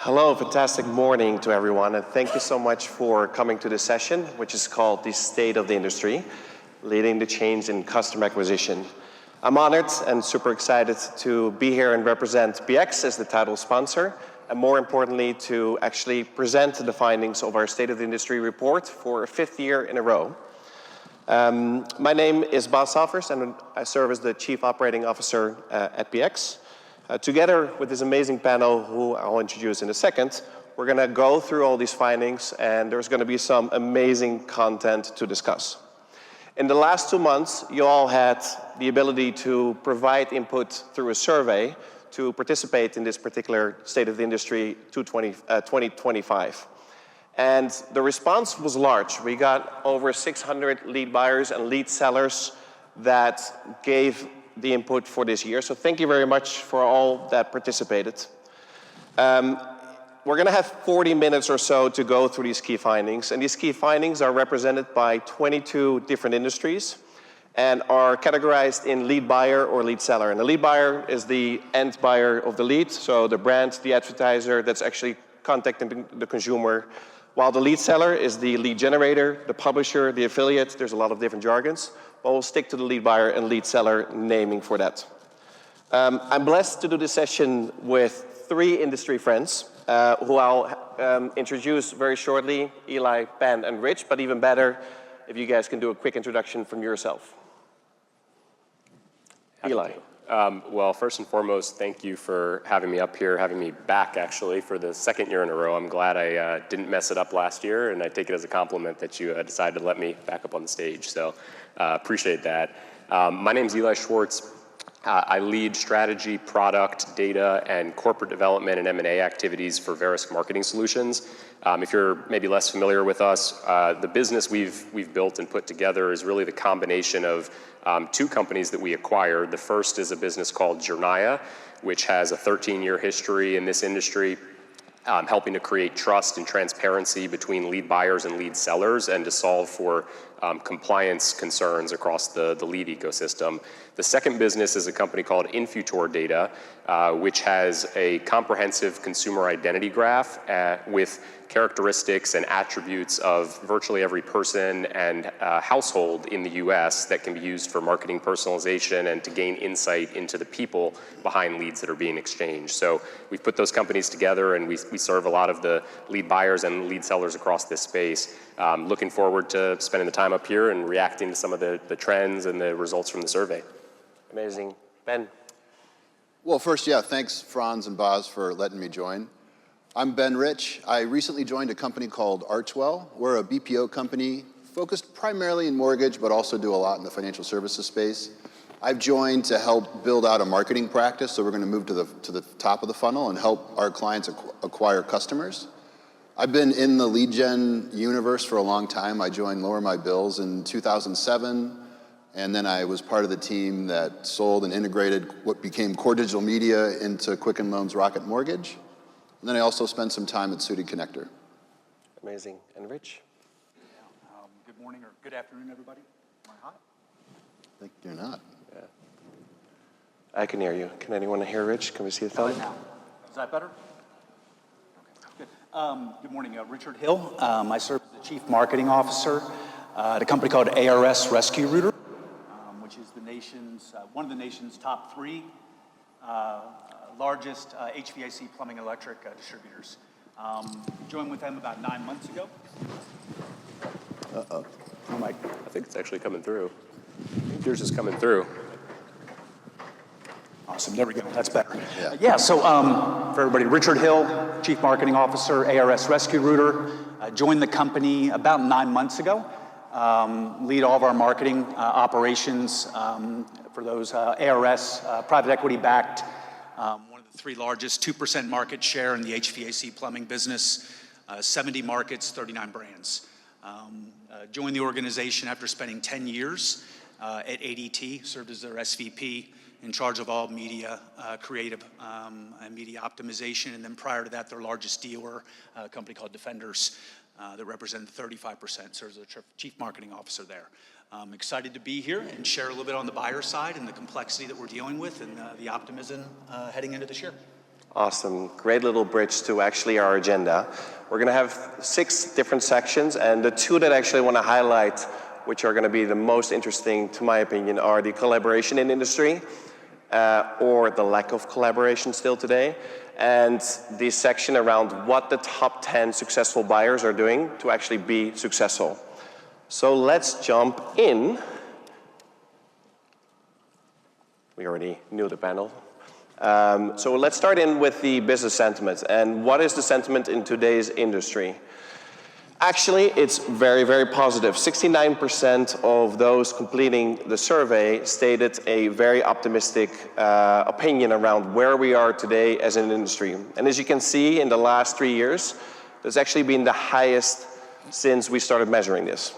Hello, fantastic morning to everyone, and thank you so much for coming to this session, which is called the State of the Industry, Leading the Change in Customer Acquisition. I'm honored and super excited to be here and represent BX as the title sponsor, and more importantly, to actually present the findings of our State of the Industry report for a 5th year in a row. My name is Bas Saffers, and I serve as the Chief Operating Officer at BX. Together with this amazing panel, who I'll introduce in a second, we're going to go through all these findings, and there's going to be some amazing content to discuss. In the last 2 months, you all had the ability to provide input through a survey to participate in this particular State of the Industry 2025. And the response was large. We got over 600 lead buyers and lead sellers that gave the input for this year. So thank you very much for all that participated. We're going to have 40 minutes or so to go through these key findings. And these key findings are represented by 22 different industries and are categorized in lead buyer or lead seller. And the lead buyer is the end buyer of the lead, so the brand, the advertiser that's actually contacting the consumer, while the lead seller is the lead generator, the publisher, the affiliate. There's a lot of different jargons, but we'll stick to the lead buyer and lead seller naming for that. I'm blessed to do this session with 3 industry friends who I'll introduce very shortly, Eli, Ben, and Rich, but even better if you guys can do a quick introduction from yourself. Eli. Well, first and foremost, thank you for having me up here, having me back, actually, for the 2nd year in a row. I'm glad I didn't mess it up last year, and I take it as a compliment that you decided to let me back up on the stage. So appreciate that. My name's Eli Schwartz. I lead strategy, product, data, and corporate development and M&A activities for Verisk Marketing Solutions. If you're maybe less familiar with us, the business we've built and put together is really the combination of 2 companies that we acquired. The first is a business called Jernaya, which has a 13-year history in this industry, helping to create trust and transparency between lead buyers and lead sellers and to solve for compliance concerns across the lead ecosystem. The second business is a company called Infutor Data, which has a comprehensive consumer identity graph with characteristics and attributes of virtually every person and household in the US that can be used for marketing personalization and to gain insight into the people behind leads that are being exchanged. So we've put those companies together, and we serve a lot of the lead buyers and lead sellers across this space. Looking forward to spending the time up here and reacting to some of the trends and the results from the survey. Amazing. Ben. Well, first, thanks Franz and Baz for letting me join. I'm Ben Rich. I recently joined a company called Archwell. We're a BPO company focused primarily in mortgage, but also do a lot in the financial services space. I've joined to help build out a marketing practice, so we're going to move to the top of the funnel and help our clients acquire customers. I've been in the lead gen universe for a long time. I joined Lower My Bills in 2007, and then I was part of the team that sold and integrated what became Core Digital Media into Quicken Loans Rocket Mortgage. And then I also spent some time at Suited Connector. Amazing. And Rich? Good morning or good afternoon, everybody. Am I hot? I think you're not. Yeah. I can hear you. Can anyone hear Rich? Can we see the thumb? Now. Is that better? Okay, good. Good morning, Richard Hill. I serve as the Chief Marketing Officer at a company called ARS Rescue Router, which is one of the nation's top 3 largest HVAC plumbing electric distributors. Joined with them about 9 months ago. Uh-oh. I think it's actually coming through. I think yours is coming through. Awesome, there we go, that's better. So for everybody, Richard Hill, Chief Marketing Officer, ARS Rescue Router. Joined the company about 9 months ago. Lead all of our marketing operations for those ARS, private equity backed, one of the 3 largest, 2% market share in the HVAC plumbing business, 70 markets, 39 brands. Joined the organization after spending 10 years at ADT, served as their SVP, in charge of all media, creative and media optimization. And then prior to that, their largest dealer, a company called Defenders, that represented 35%, serves as the Chief Marketing Officer there. I'm excited to be here and share a little bit on the buyer side and the complexity that we're dealing with and the optimism heading into this year. Awesome. Great little bridge to actually our agenda. We're going to have 6 different sections, and the 2 that I actually want to highlight, which are going to be the most interesting, to my opinion, are the collaboration in industry, or the lack of collaboration still today, and the section around what the top 10 successful buyers are doing to actually be successful. So let's jump in. We already knew the panel. So let's start in with the business sentiment. And what is the sentiment in today's industry? Actually, it's very, very positive. 69% of those completing the survey stated a very optimistic opinion around where we are today as an industry. And as you can see, in the last 3 years, that's actually been the highest since we started measuring this.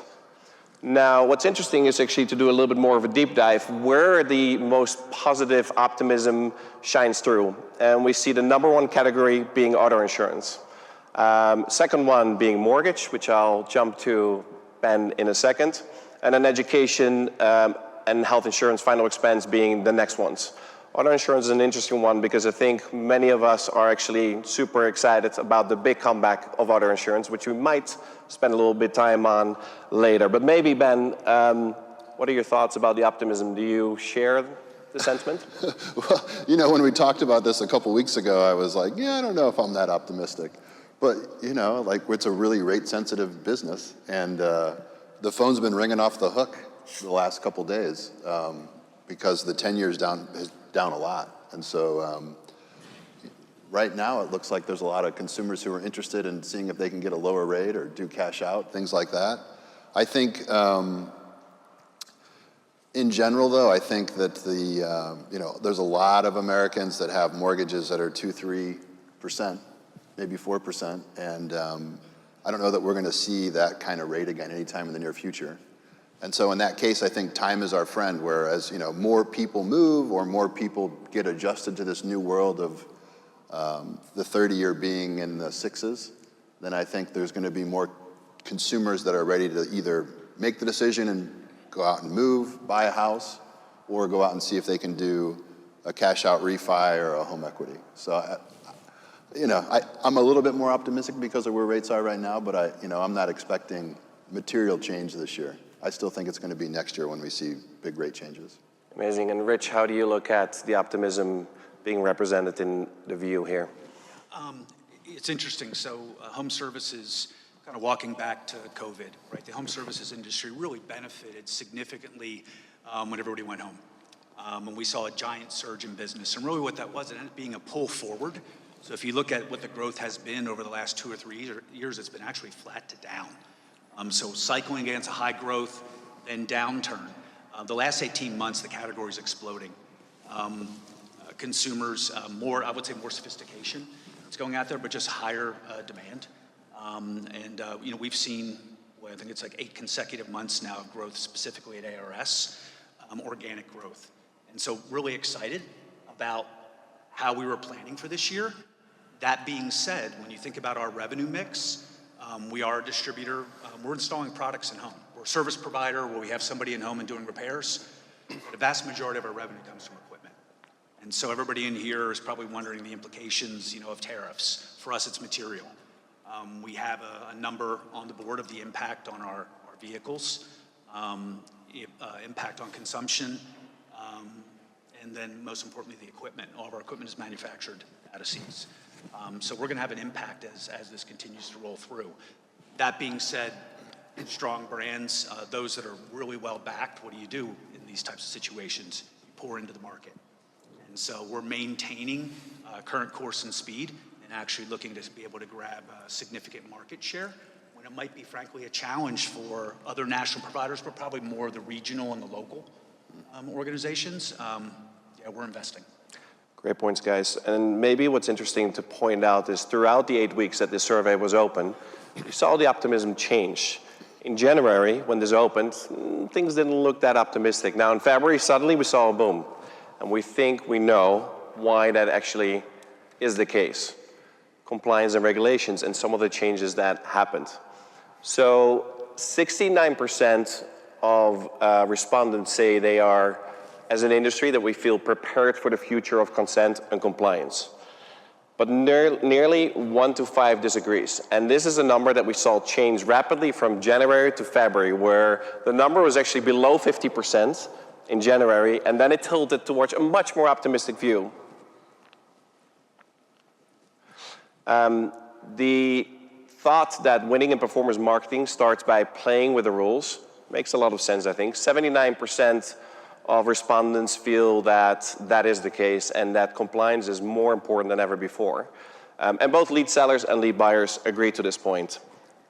Now, what's interesting is actually to do a little bit more of a deep dive where the most positive optimism shines through. And we see the number 1 category being auto insurance. Second one being mortgage, which I'll jump to Ben in a second. And then education and health insurance final expense being the next ones. Auto insurance is an interesting one because I think many of us are actually super excited about the big comeback of auto insurance, which we might spend a little bit time on later. But maybe, Ben, what are your thoughts about the optimism? Do you share the sentiment? Well, you know, when we talked about this a couple weeks ago, I was like, yeah, I don't know if I'm that optimistic. But, you know, like, it's a really rate-sensitive business, and the phone's been ringing off the hook the last couple days because the 10-year's down a lot. And so right now it looks like there's a lot of consumers who are interested in seeing if they can get a lower rate or do cash out, things like that. I think in general, though, I think that you know, there's a lot of Americans that have mortgages that are 2-3%, maybe 4%, and I don't know that we're going to see that kind of rate again anytime in the near future. And so in that case, I think time is our friend, whereas, you know, more people move or more people get adjusted to this new world of the 30-year being in the 6s, then I think there's going to be more consumers that are ready to either make the decision and go out and move, buy a house, or go out and see if they can do a cash-out refi or a home equity. So, you know, I'm a little bit more optimistic because of where rates are right now, but you know, I'm not expecting material change this year. I still think it's going to be next year when we see big rate changes. Amazing. And Rich, how do you look at the optimism being represented in the view here? It's interesting. So home services, kind of walking back to COVID, right? The home services industry really benefited significantly when everybody went home. And we saw a giant surge in business. And really what that was, it ended up being a pull forward. So if you look at what the growth has been over the last 2 or 3 years, it's been actually flat to down. So cycling against a high growth, then downturn. The last 18 months, the category is exploding. Consumers, I would say more sophistication is going out there, but just higher demand. You know, we've seen, well, I think it's like 8 consecutive months now of growth, specifically at ARS, organic growth. And so really excited about how we were planning for this year. That being said, when you think about our revenue mix, we are a distributor. We're installing products in home. We're a service provider where we have somebody in home and doing repairs. The vast majority of our revenue comes from equipment. And so everybody in here is probably wondering the implications, you know, of tariffs. For us, it's material. We have a number on the board of the impact on our vehicles, impact on consumption, and then most importantly, the equipment. All of our equipment is manufactured out of seats. So we're going to have an impact as this continues to roll through. That being said, strong brands, those that are really well backed, what do you do in these types of situations? You pour into the market. And so we're maintaining current course and speed and actually looking to be able to grab significant market share when it might be, frankly, a challenge for other national providers, but probably more the regional and the local organizations. Yeah, we're investing. Great points, guys. And maybe what's interesting to point out is throughout the 8 weeks that this survey was open, we saw the optimism change. In January, when this opened, things didn't look that optimistic. Now in February, suddenly we saw a boom. And we think we know why that actually is the case. Compliance and regulations and some of the changes that happened. So 69% of respondents say they are, as an industry, that we feel prepared for the future of consent and compliance. but nearly 1 to 5 disagrees. And this is a number that we saw change rapidly from January to February, where the number was actually below 50% in January, and then it tilted towards a much more optimistic view. The thought that winning in performance marketing starts by playing with the rules makes a lot of sense, I think. 79% of respondents feel that that is the case and that compliance is more important than ever before. And both lead sellers and lead buyers agree to this point.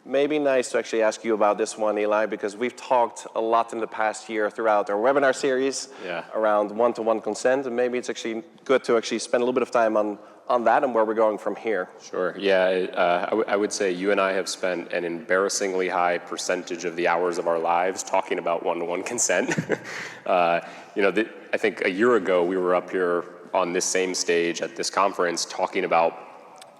Maybe nice to actually ask you about this one, Eli, because we've talked a lot in the past year throughout our webinar series around one-to-one consent, and maybe it's actually good to actually spend a little bit of time on that and where we're going from here. Sure. Yeah, I would say you and I have spent an embarrassingly high percentage of the hours of our lives talking about one-to-one consent. I think a year ago we were up here on this same stage at this conference talking about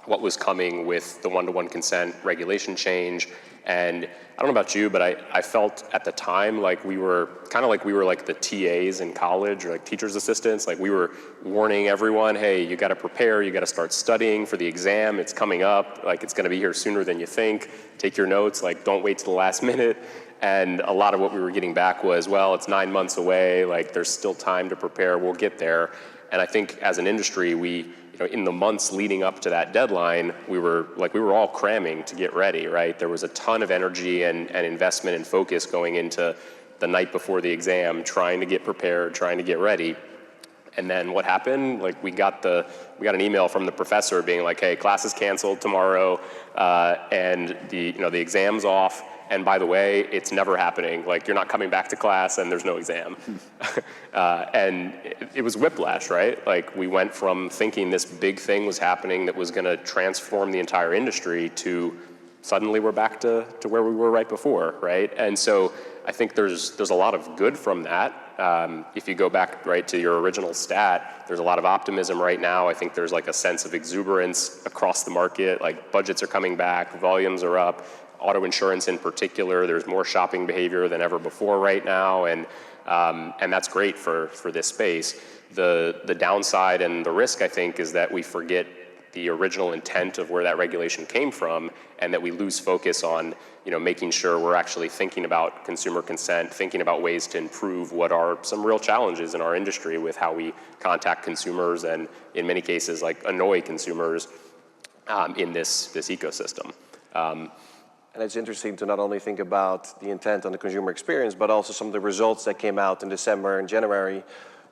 what was coming with the one-to-one consent regulation change. And I don't know about you, but I felt at the time like we were like the TAs in college or like teacher's assistants. Like we were warning everyone, hey, you got to prepare, you got to start studying for the exam. It's coming up, like it's going to be here sooner than you think. Take your notes, like don't wait till the last minute. And a lot of what we were getting back was, well, it's 9 months away, like there's still time to prepare, we'll get there. And I think as an industry, in the months leading up to that deadline, we were all cramming to get ready, right? There was a ton of energy and investment and focus going into the night before the exam, trying to get prepared, trying to get ready. And then what happened? Like we got an email from the professor being like, hey, class is canceled tomorrow, and the exam's off. And by the way, it's never happening. Like you're not coming back to class and there's no exam. And it was whiplash, right? Like we went from thinking this big thing was happening that was gonna transform the entire industry to suddenly we're back to where we were right before, right? And so I think there's a lot of good from that. If you go back right to your original stat, there's a lot of optimism right now. I think there's like a sense of exuberance across the market, like budgets are coming back, volumes are up. Auto insurance in particular, there's more shopping behavior than ever before right now, and that's great for this space. The downside and the risk, I think, is that we forget the original intent of where that regulation came from, and that we lose focus on making sure we're actually thinking about consumer consent, thinking about ways to improve what are some real challenges in our industry with how we contact consumers and in many cases like annoy consumers in this ecosystem. And it's interesting to not only think about the intent on the consumer experience, but also some of the results that came out in December and January,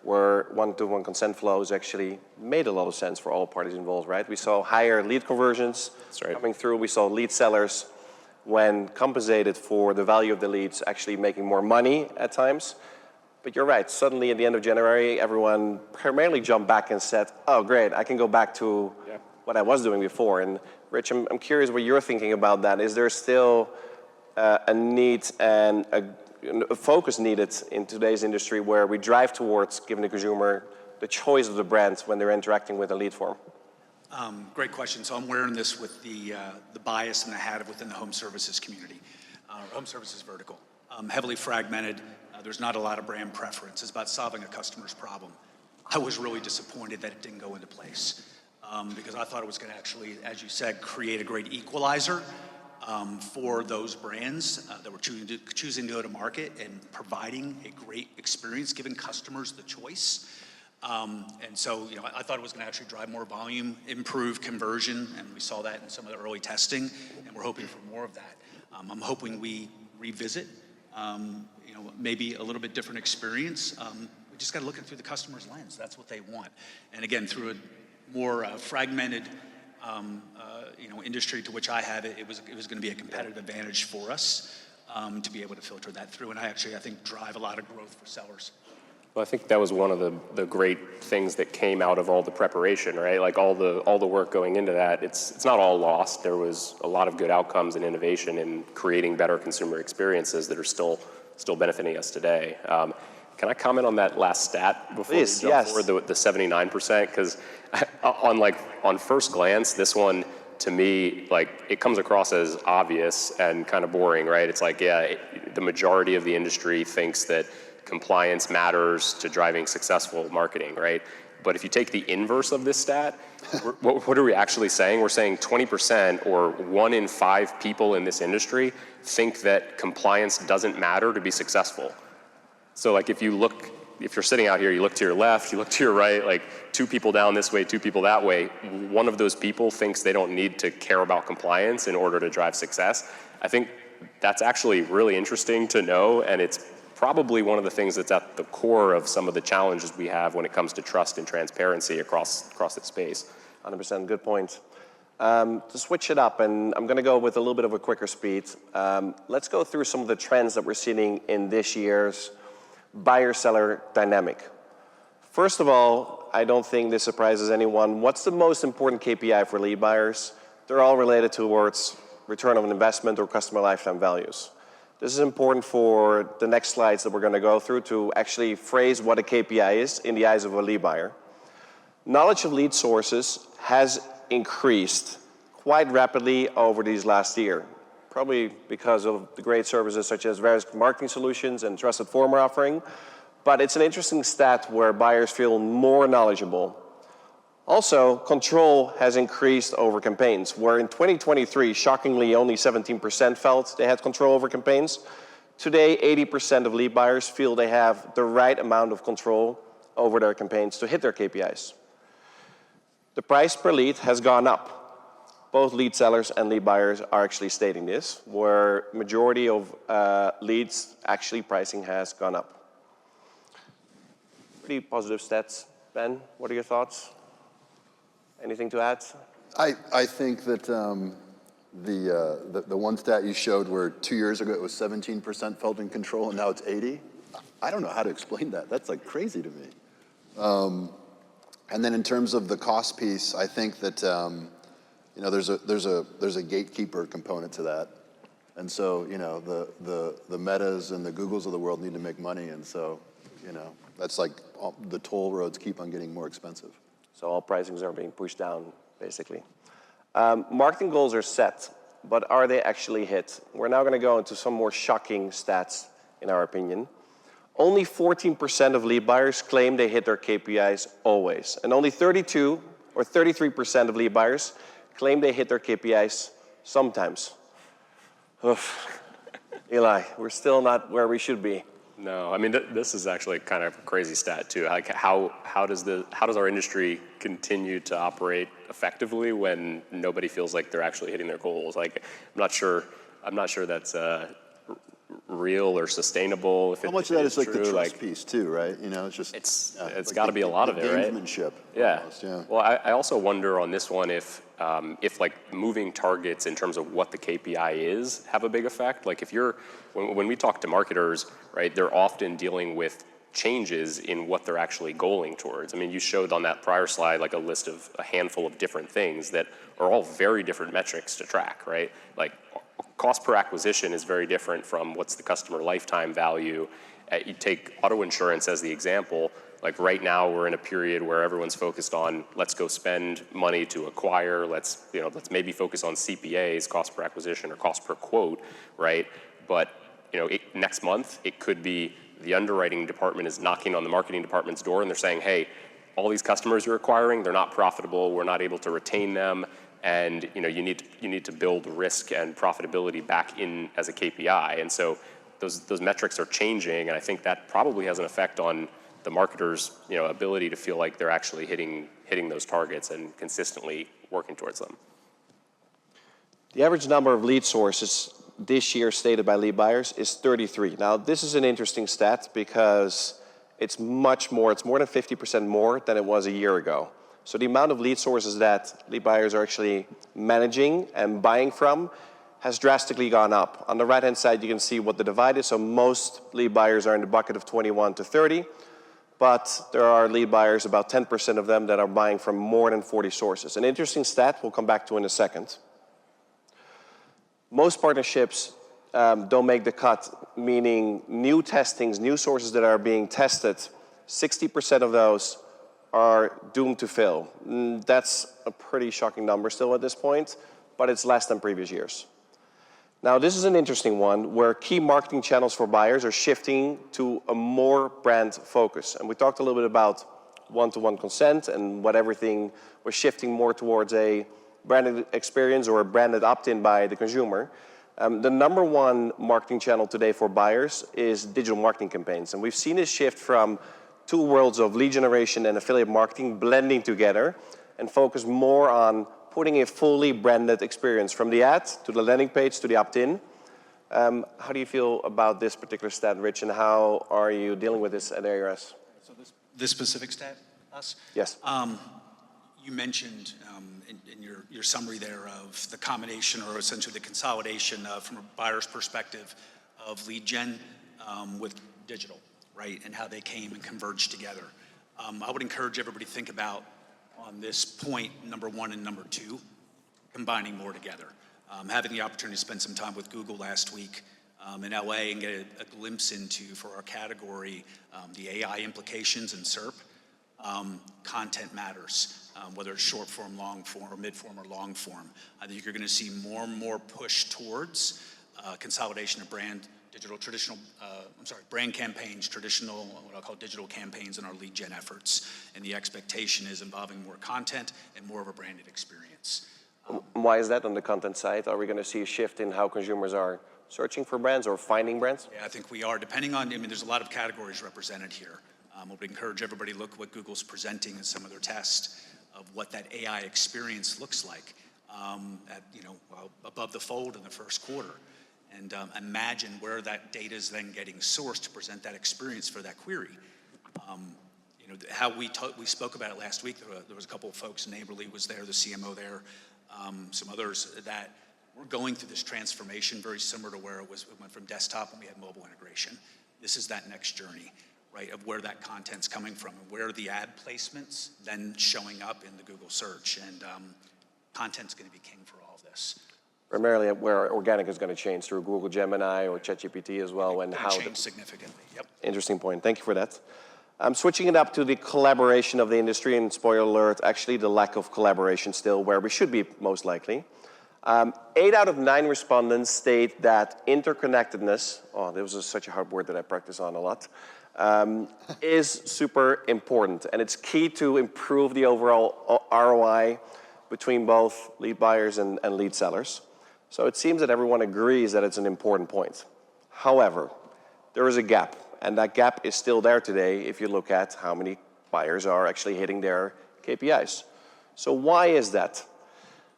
where one-to-one consent flows actually made a lot of sense for all parties involved, right? We saw higher lead conversions coming through. We saw lead sellers, when compensated for the value of the leads, actually making more money at times. But you're right, suddenly at the end of January, everyone primarily jumped back and said, oh, great, I can go back to what I was doing before. And Rich, I'm curious what you're thinking about that. Is there still a need and a focus needed in today's industry where we drive towards giving the consumer the choice of the brand when they're interacting with a lead form? Great question. So I'm wearing this with the bias and the hat within the home services community, home services vertical. Heavily fragmented. There's not a lot of brand preference. It's about solving a customer's problem. I was really disappointed that it didn't go into place. Because I thought it was going to actually, as you said, create a great equalizer for those brands that were choosing to go to market and providing a great experience, giving customers the choice. And so, I thought it was going to actually drive more volume, improve conversion, and we saw that in some of the early testing, and we're hoping for more of that. I'm hoping we revisit, maybe a little bit different experience. We just got to look it through the customer's lens. That's what they want. And again, through a more fragmented industry to which I have it was going to be a competitive advantage for us to be able to filter that through, and I think drive a lot of growth for sellers. Well, I think that was one of the great things that came out of all the preparation, right? Like all the work going into that. It's not all lost. There was a lot of good outcomes and innovation in creating better consumer experiences that are still benefiting us today. Can I comment on that last stat before we jump forward, the 79%? Because on first glance, this one, to me, it comes across as obvious and kind of boring, right? It's like, the majority of the industry thinks that compliance matters to driving successful marketing, right? But if you take the inverse of this stat, what are we actually saying? We're saying 20% or 1 in 5 people in this industry think that compliance doesn't matter to be successful. So like if you're sitting out here, you look to your left, you look to your right, like 2 people down this way, 2 people that way, one of those people thinks they don't need to care about compliance in order to drive success. I think that's actually really interesting to know, and it's probably one of the things that's at the core of some of the challenges we have when it comes to trust and transparency across the space. 100%, good point. To switch it up, and I'm going to go with a little bit of a quicker speed, let's go through some of the trends that we're seeing in this year's buyer-seller dynamic. First of all, I don't think this surprises anyone. What's the most important KPI for lead buyers? They're all related towards return on investment or customer lifetime values. This is important for the next slides that we're going to go through to actually phrase what a KPI is in the eyes of a lead buyer. Knowledge of lead sources has increased quite rapidly over these last year, probably because of the great services such as various marketing solutions and trusted former offering. But it's an interesting stat where buyers feel more knowledgeable. Also, control has increased over campaigns, where in 2023, shockingly, only 17% felt they had control over campaigns. Today, 80% of lead buyers feel they have the right amount of control over their campaigns to hit their KPIs. The price per lead has gone up. Both lead sellers and lead buyers are actually stating this, where majority of leads, actually pricing has gone up. Pretty positive stats. Ben, what are your thoughts? Anything to add? I think that the one stat you showed where 2 years ago it was 17% felt in control and now it's 80, I don't know how to explain that. That's like crazy to me. And then in terms of the cost piece, I think that there's a gatekeeper component to that. And so, the Metas and the Googles of the world need to make money, and so, that's like the toll roads keep on getting more expensive. So all pricings are being pushed down, basically. Marketing goals are set, but are they actually hit? We're now going to go into some more shocking stats, in our opinion. Only 14% of lead buyers claim they hit their KPIs always, and only 32 or 33% of lead buyers claim they hit their KPIs sometimes. Oof. Eli, we're still not where we should be. No, I mean, this is actually kind of a crazy stat too. Like how does our industry continue to operate effectively when nobody feels like they're actually hitting their goals? Like, I'm not sure that's real or sustainable. How much of that is like the trust piece too, right? It's just it's like got to be a lot of it, right? Gamesmanship. Yeah. Almost, yeah. Well, I also wonder on this one if like moving targets in terms of what the KPI is have a big effect. Like when we talk to marketers, right, they're often dealing with changes in what they're actually goaling towards. I mean, you showed on that prior slide like a list of a handful of different things that are all very different metrics to track, right? Like cost per acquisition is very different from what's the customer lifetime value. You take auto insurance as the example. Like right now we're in a period where everyone's focused on let's go spend money to acquire, let's maybe focus on CPAs, cost per acquisition or cost per quote, right? But next month it could be the underwriting department is knocking on the marketing department's door and they're saying, hey, all these customers you're acquiring, they're not profitable, we're not able to retain them, and you need to build risk and profitability back in as a KPI. And so those metrics are changing, and I think that probably has an effect on the marketer's ability to feel like they're actually hitting those targets and consistently working towards them. The average number of lead sources this year stated by lead buyers is 33. Now, this is an interesting stat because it's much more, it's more than 50% more than it was a year ago. So the amount of lead sources that lead buyers are actually managing and buying from has drastically gone up. On the right-hand side, you can see what the divide is. So most lead buyers are in the bucket of 21 to 30, but there are lead buyers, about 10% of them, that are buying from more than 40 sources. An interesting stat we'll come back to in a second. Most partnerships don't make the cut, meaning new testings, new sources that are being tested, 60% of those are doomed to fail. That's a pretty shocking number still at this point, but it's less than previous years. Now, this is an interesting one where key marketing channels for buyers are shifting to a more brand focus. And we talked a little bit about one-to-one consent and what everything was shifting more towards a branded experience or a branded opt-in by the consumer, the number one marketing channel today for buyers is digital marketing campaigns. And we've seen a shift from two worlds of lead generation and affiliate marketing blending together and focus more on putting a fully branded experience from the ad to the landing page to the opt-in. How do you feel about this particular stat, Rich, and how are you dealing with this at ARS? So this specific stat, us? Yes. You mentioned in your summary there of the combination or essentially the consolidation from a buyer's perspective of lead gen with digital, right? And how they came and converged together. I would encourage everybody to think about on this point, number one and number two, combining more together. Having the opportunity to spend some time with Google last week in LA and get a glimpse into, for our category, the AI implications in SERP. Content matters, whether it's short form, long form, or mid form or long form. I think you're going to see more and more push towards consolidation of brand campaigns, traditional, what I'll call digital campaigns in our lead gen efforts. And the expectation is involving more content and more of a branded experience. Why is that on the content side? Are we going to see a shift in how consumers are searching for brands or finding brands? Yeah, I think we are, depending on, there's a lot of categories represented here. I would encourage everybody to look at what Google's presenting in some of their tests of what that AI experience looks like above the fold in the first quarter. And imagine where that data is then getting sourced to present that experience for that query. How we spoke about it last week, there was a couple of folks, Neighborly was there, the CMO there, some others, that we're going through this transformation very similar to where it went from desktop when we had mobile integration. This is that next journey, right, of where that content's coming from and where the ad placements then showing up in the Google search. And content's going to be king for all of this. Primarily where organic is going to change through Google Gemini or ChatGPT as well. And how change significantly, yep. Interesting point. Thank you for that. Switching it up to the collaboration of the industry, and spoiler alert, actually the lack of collaboration still where we should be most likely. 8 out of 9 respondents state that interconnectedness, this was such a hard word that I practice on a lot, is super important. And it's key to improve the overall ROI between both lead buyers and lead sellers. So it seems that everyone agrees that it's an important point. However, there is a gap. And that gap is still there today if you look at how many buyers are actually hitting their KPIs. So why is that?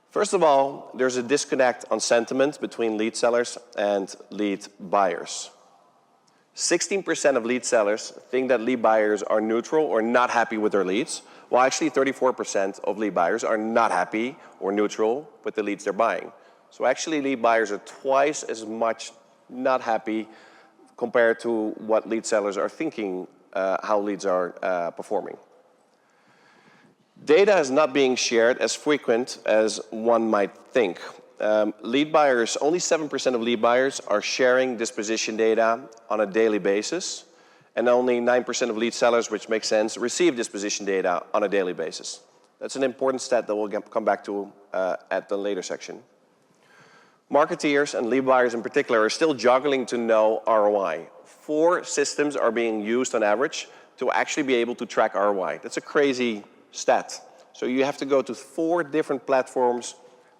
First of all, there's a disconnect on sentiment between lead sellers and lead buyers. 16% of lead sellers think that lead buyers are neutral or not happy with their leads, while actually 34% of lead buyers are not happy or neutral with the leads they're buying. So actually lead buyers are twice as much not happy compared to what lead sellers are thinking how leads are performing. Data is not being shared as frequent as one might think. Lead buyers, only 7% of lead buyers are sharing disposition data on a daily basis, and only 9% of lead sellers, which makes sense, receive disposition data on a daily basis. That's an important stat that we'll come back to at the later section. Marketeers and lead buyers in particular are still juggling to know ROI. 4 systems are being used on average to actually be able to track ROI. That's a crazy stat. So you have to go to 4 different platforms,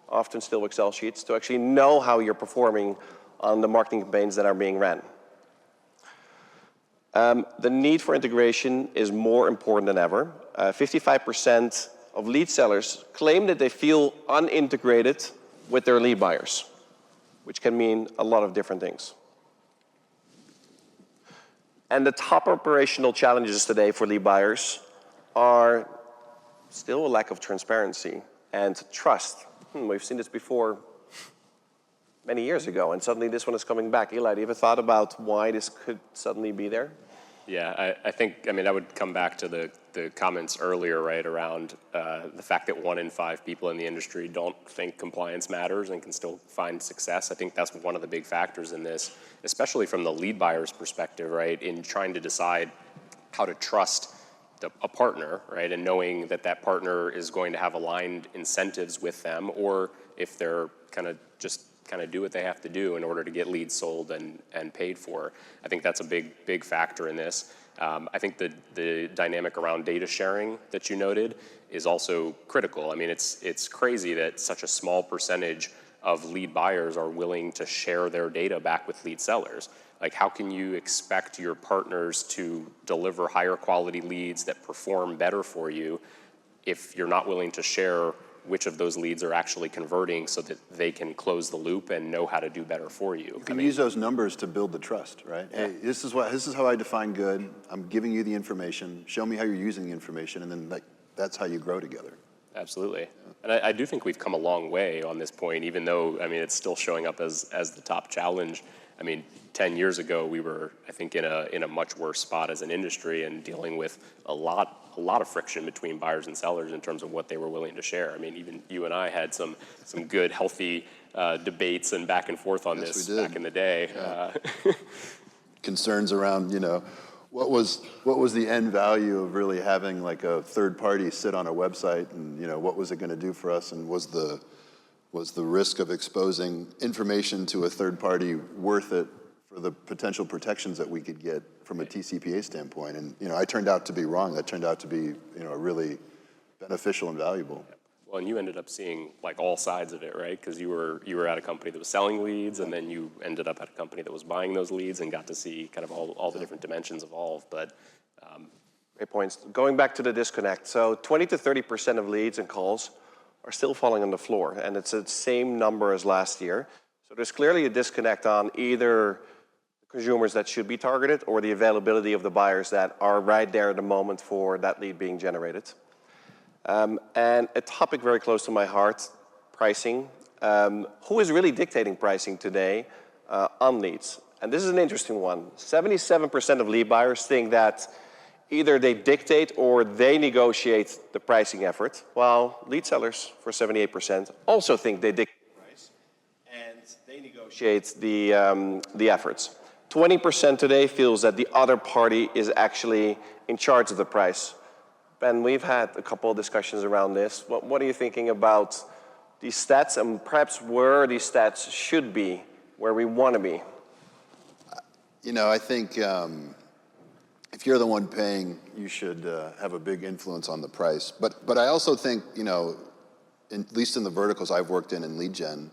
often still Excel sheets, to actually know how you're performing on the marketing campaigns that are being ran. The need for integration is more important than ever. 55% of lead sellers claim that they feel unintegrated with their lead buyers, which can mean a lot of different things. And the top operational challenges today for lead buyers are still a lack of transparency and trust. We've seen this before many years ago, and suddenly this one is coming back. Eli, do you ever thought about why this could suddenly be there? Yeah, I think, I would come back to the comments earlier, right, around the fact that 1 in 5 people in the industry don't think compliance matters and can still find success. I think that's one of the big factors in this, especially from the lead buyer's perspective, right, in trying to decide how to trust a partner, right, and knowing that that partner is going to have aligned incentives with them, or if they're kind of do what they have to do in order to get leads sold and paid for. I think that's a big factor in this. I think the dynamic around data sharing that you noted is also critical. I mean, it's crazy that such a small percentage of lead buyers are willing to share their data back with lead sellers. Like, how can you expect your partners to deliver higher quality leads that perform better for you if you're not willing to share which of those leads are actually converting so that they can close the loop and know how to do better for you? You can use those numbers to build the trust, right? Yeah. Hey, this is how I define good. I'm giving you the information. Show me how you're using the information, and then that's how you grow together. Absolutely. Yeah. And I do think we've come a long way on this point, even though, I mean, it's still showing up as the top challenge. I mean, 10 years ago, we were, I think, in a much worse spot as an industry and dealing with a lot of friction between buyers and sellers in terms of what they were willing to share. I mean, even you and I had some good, healthy debates and back and forth on this back in the day. Yeah. Concerns around, what was the end value of really having like a third party sit on a website, and what was it going to do for us, and was the risk of exposing information to a third party worth it for the potential protections that we could get from a TCPA standpoint? And I turned out to be wrong. That turned out to be really beneficial and valuable. Well, and you ended up seeing like all sides of it, right? Because you were at a company that was selling leads, and then you ended up at a company that was buying those leads and got to see kind of all the different dimensions evolve. But great points. Going back to the disconnect, so 20 to 30% of leads and calls are still falling on the floor, and it's the same number as last year. So there's clearly a disconnect on either the consumers that should be targeted or the availability of the buyers that are right there at the moment for that lead being generated. And a topic very close to my heart, pricing. Who is really dictating pricing today on leads? And this is an interesting one. 77% of lead buyers think that either they dictate or they negotiate the pricing effort, while lead sellers, for 78%, also think they dictate the price and they negotiate the efforts. 20% today feels that the other party is actually in charge of the price. Ben, we've had a couple of discussions around this. What are you thinking about these stats, and perhaps where these stats should be, where we want to be? I think if you're the one paying, you should have a big influence on the price. But I also think, at least in the verticals I've worked in lead gen,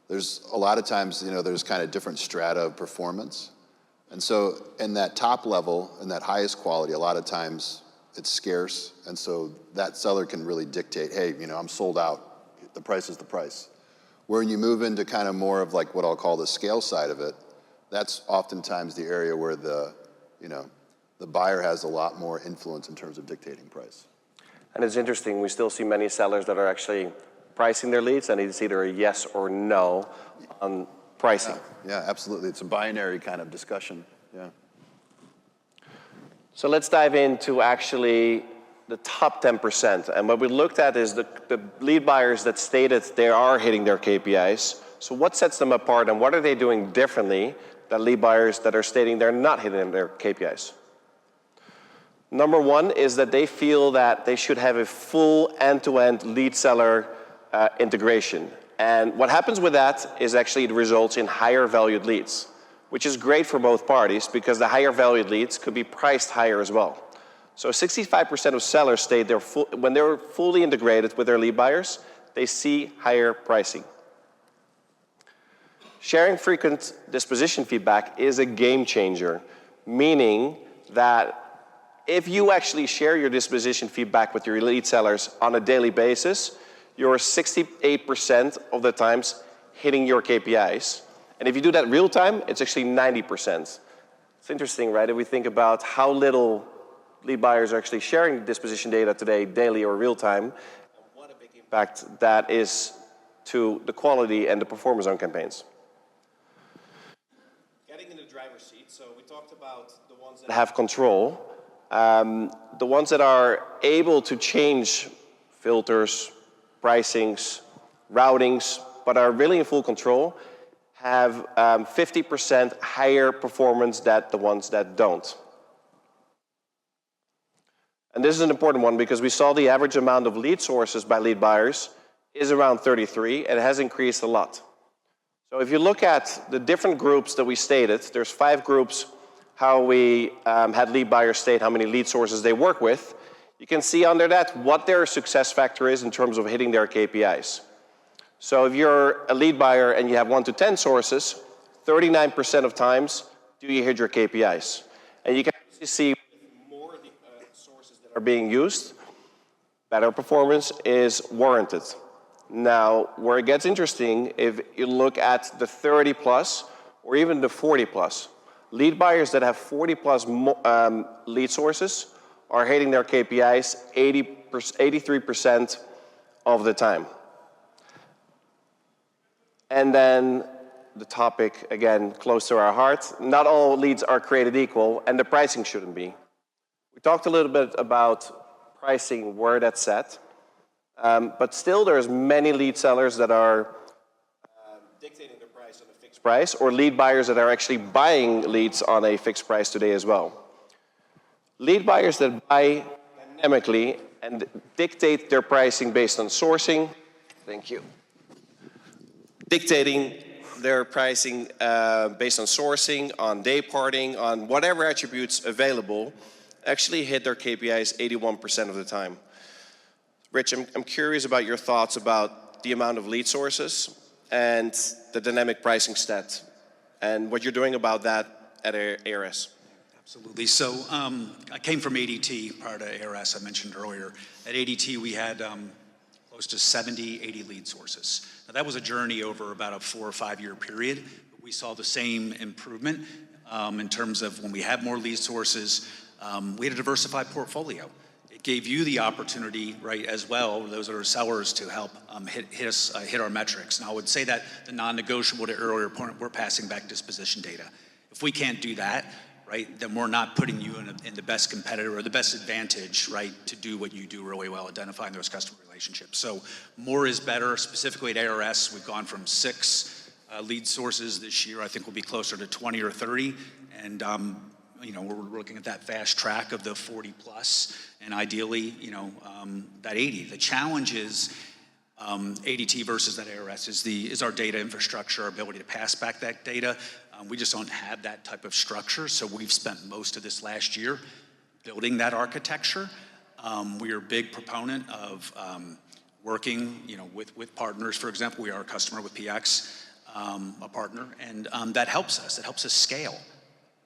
there's a lot of times, there's kind of different strata of performance. And so in that top level, in that highest quality, a lot of times it's scarce. And so that seller can really dictate, hey, I'm sold out. The price is the price. When you move into kind of more of like what I'll call the scale side of it, that's oftentimes the area where the buyer has a lot more influence in terms of dictating price. And it's interesting, we still see many sellers that are actually pricing their leads, and it's either a yes or no on pricing. Yeah, absolutely. It's a binary kind of discussion. Yeah. So let's dive into actually the top 10%. And what we looked at is the lead buyers that stated they are hitting their KPIs. So what sets them apart, and what are they doing differently than lead buyers that are stating they're not hitting their KPIs? Number one is that they feel that they should have a full end-to-end lead seller integration. And what happens with that is actually it results in higher valued leads, which is great for both parties because the higher valued leads could be priced higher as well. So 65% of sellers state when they're fully integrated with their lead buyers, they see higher pricing. Sharing frequent disposition feedback is a game changer, meaning that if you actually share your disposition feedback with your lead sellers on a daily basis, you're 68% of the times hitting your KPIs. And if you do that real time, it's actually 90%. It's interesting, right? If we think about how little lead buyers are actually sharing disposition data today, daily or real time, what a big impact that is to the quality and the performance on campaigns. Getting in the driver's seat, so we talked about the ones that have control, the ones that are able to change filters, pricings, routings, but are really in full control, have 50% higher performance than the ones that don't. And this is an important one because we saw the average amount of lead sources by lead buyers is around 33, and it has increased a lot. So if you look at the different groups that we stated, there's 5 groups how we had lead buyers state how many lead sources they work with, you can see under that what their success factor is in terms of hitting their KPIs. So if you're a lead buyer and you have 1 to 10 sources, 39% of times do you hit your KPIs. And you can actually see more sources that are being used, better performance is warranted. Now, where it gets interesting, if you look at the 30 plus or even the 40 plus, lead buyers that have 40 plus lead sources are hitting their KPIs 83% of the time. And then the topic, again, close to our heart, not all leads are created equal, and the pricing shouldn't be. We talked a little bit about pricing, where that's set, but still there's many lead sellers that are dictating the price on a fixed price, or lead buyers that are actually buying leads on a fixed price today as well. Lead buyers that buy dynamically and dictate their pricing based on sourcing, thank you, dictating their pricing based on sourcing, on day parting, on whatever attributes available, actually hit their KPIs 81% of the time. Rich, I'm curious about your thoughts about the amount of lead sources and the dynamic pricing stat, and what you're doing about that at ARS. Absolutely. So I came from ADT prior to ARS, I mentioned earlier. At ADT, we had close to 70, 80 lead sources. Now, that was a journey over about a 4 or 5 year period. We saw the same improvement in terms of when we had more lead sources, we had a diversified portfolio. It gave you the opportunity, right, as well, those that are sellers, to help hit our metrics. Now, I would say that the non-negotiable to earlier point, we're passing back disposition data. If we can't do that, right, then we're not putting you in the best competitor or the best advantage, right, to do what you do really well, identifying those customer relationships. So more is better. Specifically at ARS, we've gone from 6 lead sources this year. I think we'll be closer to 20 or 30. And you know, we're looking at that fast track of the 40 plus, and ideally, you know, that 80. The challenge is ADT versus that ARS is our data infrastructure, our ability to pass back that data. We just don't have that type of structure, so we've spent most of this last year building that architecture. We are a big proponent of working, you know, with partners. For example, we are a customer with PX, a partner, and that helps us. It helps us scale.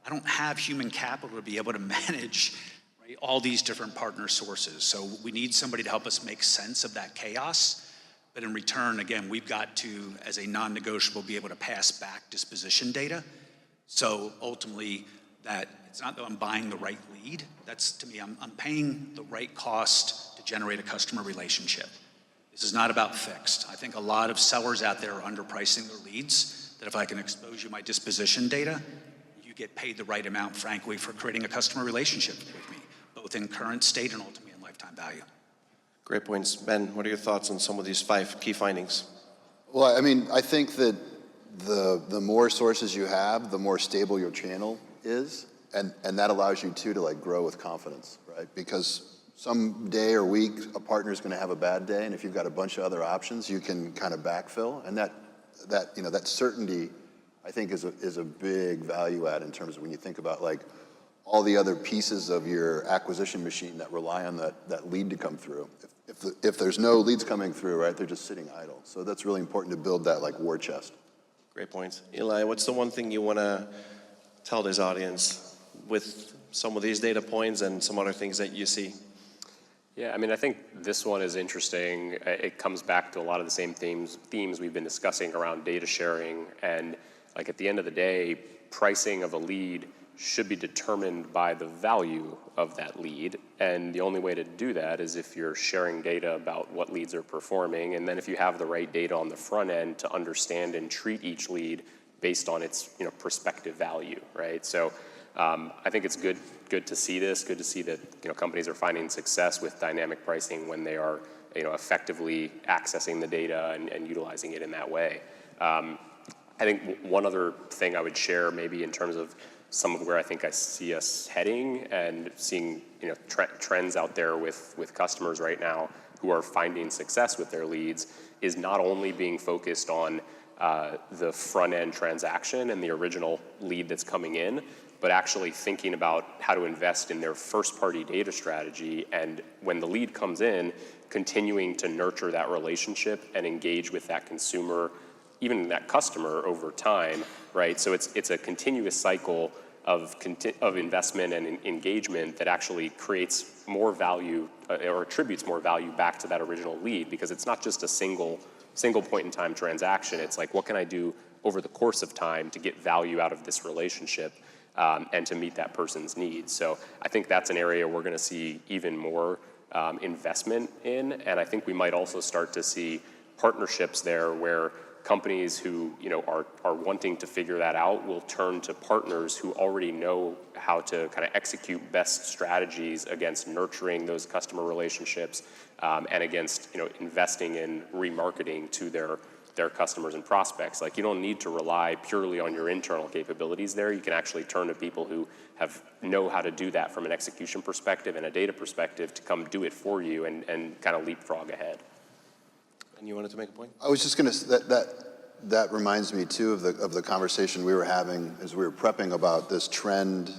I don't have human capital to be able to manage, right, all these different partner sources. So we need somebody to help us make sense of that chaos. But in return, again, we've got to, as a non-negotiable, be able to pass back disposition data. So ultimately, that it's not that I'm buying the right lead. That's, to me, I'm paying the right cost to generate a customer relationship. This is not about fixed. I think a lot of sellers out there are underpricing their leads, that if I can expose you my disposition data, you get paid the right amount, frankly, for creating a customer relationship with me, both in current state and ultimately in lifetime value. Great points. Ben, what are your thoughts on some of these 5 key findings? Well, I mean, I think that the more sources you have, the more stable your channel is, and that allows you too to like grow with confidence, right? Because some day or week, a partner's going to have a bad day, and if you've got a bunch of other options, you can kind of backfill, and that you know, that certainty, I think, is a big value add in terms of when you think about like all the other pieces of your acquisition machine that rely on that lead to come through. If there's no leads coming through, right, they're just sitting idle. So that's really important to build that like war chest. Great points. Eli, what's the one thing you want to tell this audience with some of these data points and some other things that you see? Yeah, I mean, I think this one is interesting. It comes back to a lot of the same themes we've been discussing around data sharing. And like at the end of the day, pricing of a lead should be determined by the value of that lead. And the only way to do that is if you're sharing data about what leads are performing, and then if you have the right data on the front end to understand and treat each lead based on its, you know, prospective value, right? So I think it's good to see this, good to see that, you know, companies are finding success with dynamic pricing when they are, you know, effectively accessing the data and utilizing it in that way. I think one other thing I would share, maybe in terms of some of where I think I see us heading and seeing, you know, trends out there with customers right now who are finding success with their leads, is not only being focused on the front end transaction and the original lead that's coming in, but actually thinking about how to invest in their first-party data strategy, and when the lead comes in, continuing to nurture that relationship and engage with that consumer, even that customer over time, right? So it's a continuous cycle of investment and engagement that actually creates more value or attributes more value back to that original lead, because it's not just a single point in time transaction. It's like, what can I do over the course of time to get value out of this relationship and to meet that person's needs? So I think that's an area we're going to see even more investment in, and I think we might also start to see partnerships there where companies who are wanting to figure that out will turn to partners who already know how to kind of execute best strategies against nurturing those customer relationships and against investing in remarketing to their customers and prospects. Like, you don't need to rely purely on your internal capabilities there. You can actually turn to people who know how to do that from an execution perspective and a data perspective to come do it for you and kind of leapfrog ahead. And you wanted to make a point? I was just going to, that reminds me too of the conversation we were having as we were prepping about this trend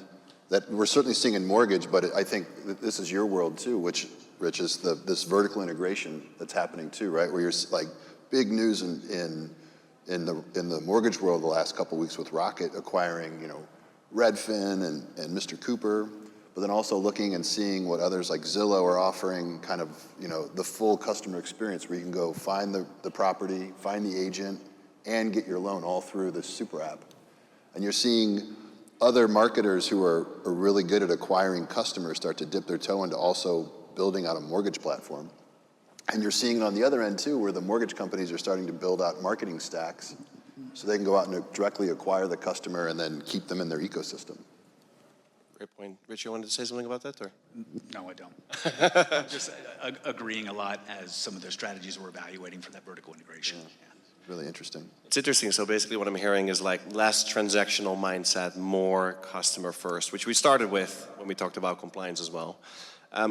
that we're certainly seeing in mortgage, but I think that this is your world too, which, Rich, is this vertical integration that's happening too, right? Where you're like, big news in the mortgage world the last couple of weeks with Rocket acquiring, Redfin and Mr. Cooper, but then also looking and seeing what others like Zillow are offering, kind of, the full customer experience where you can go find the property, find the agent, and get your loan all through this super app. And you're seeing other marketers who are really good at acquiring customers start to dip their toe into also building out a mortgage platform. And you're seeing it on the other end too, where the mortgage companies are starting to build out marketing stacks so they can go out and directly acquire the customer and then keep them in their ecosystem. Great point. Rich, you wanted to say something about that, or? No, I don't. I'm just agreeing a lot as some of the strategies we're evaluating for that vertical integration. Yeah. Really interesting. It's interesting. So basically what I'm hearing is like less transactional mindset, more customer first, which we started with when we talked about compliance as well.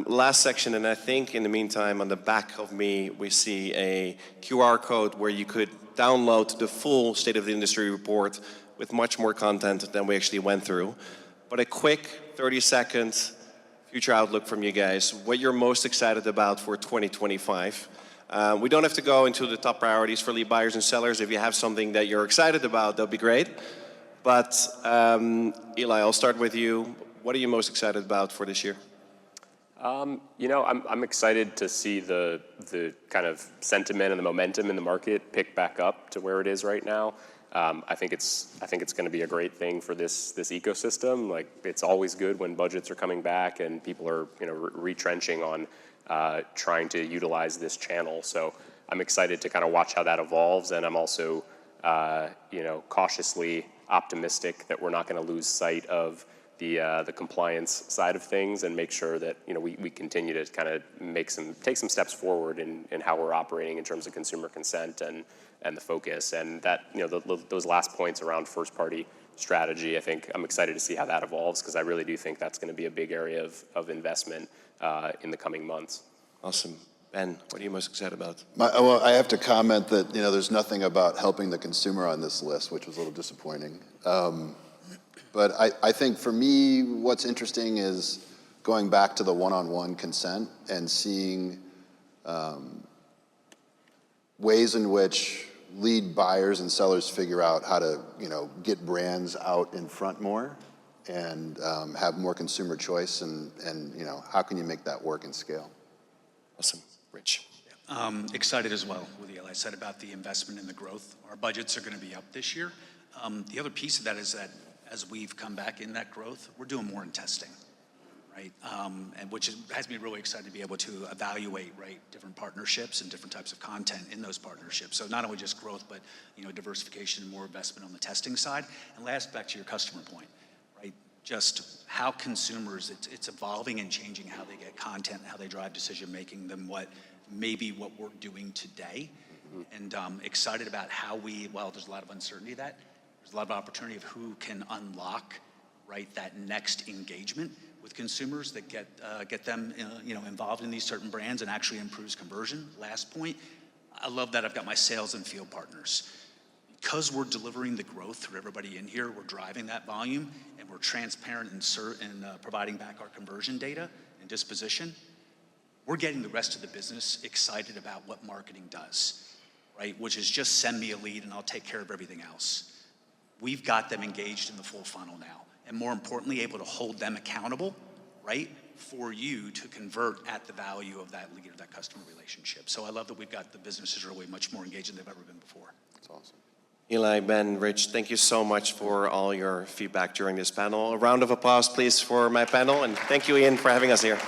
Last section, and I think in the meantime on the back of me we see a QR code where you could download the full State of the Industry report with much more content than we actually went through. But a quick 30-second future outlook from you guys, what you're most excited about for 2025. We don't have to go into the top priorities for lead buyers and sellers. If you have something that you're excited about, that'll be great. But Eli, I'll start with you. What are you most excited about for this year? I'm excited to see the kind of sentiment and the momentum in the market pick back up to where it is right now. I think it's going to be a great thing for this ecosystem. Like, it's always good when budgets are coming back and people are retrenching on trying to utilize this channel. So I'm excited to kind of watch how that evolves, and I'm also cautiously optimistic that we're not going to lose sight of the compliance side of things and make sure that we continue to kind of take some steps forward in how we're operating in terms of consumer consent and the focus, and that those last points around first party strategy. I think I'm excited to see how that evolves, because I really do think that's going to be a big area of investment in the coming months. Awesome. Ben, what are you most excited about? Well, I have to comment that there's nothing about helping the consumer on this list, which was a little disappointing. But I think for me, what's interesting is going back to the one-on-one consent and seeing ways in which lead buyers and sellers figure out how to, get brands out in front more and have more consumer choice, and how can you make that work and scale? Awesome. Rich. Excited as well with what Eli said about the investment and the growth. Our budgets are going to be up this year. The other piece of that is that as we've come back in that growth, we're doing more in testing, right? And which has me really excited to be able to evaluate, right, different partnerships and different types of content in those partnerships. So not only just growth, but diversification and more investment on the testing side. And last, back to your customer point, right? Just how consumers, it's evolving and changing how they get content, how they drive decision making, than what we're doing today. And excited about how while there's a lot of uncertainty there's a lot of opportunity of who can unlock, right, that next engagement with consumers that get them involved in these certain brands and actually improves conversion. Last point, I love that I've got my sales and field partners. because we're delivering the growth through everybody in here, we're driving that volume, and we're transparent in providing back our conversion data and disposition, we're getting the rest of the business excited about what marketing does, right? Which is just send me a lead and I'll take care of everything else. We've got them engaged in the full funnel now, and more importantly, able to hold them accountable, right, for you to convert at the value of that lead or that customer relationship. So I love that we've got the businesses really much more engaged than they've ever been before. That's awesome. Eli, Ben, Rich, thank you so much for all your feedback during this panel. A round of applause, please, for my panel, and thank you, Ian, for having us here.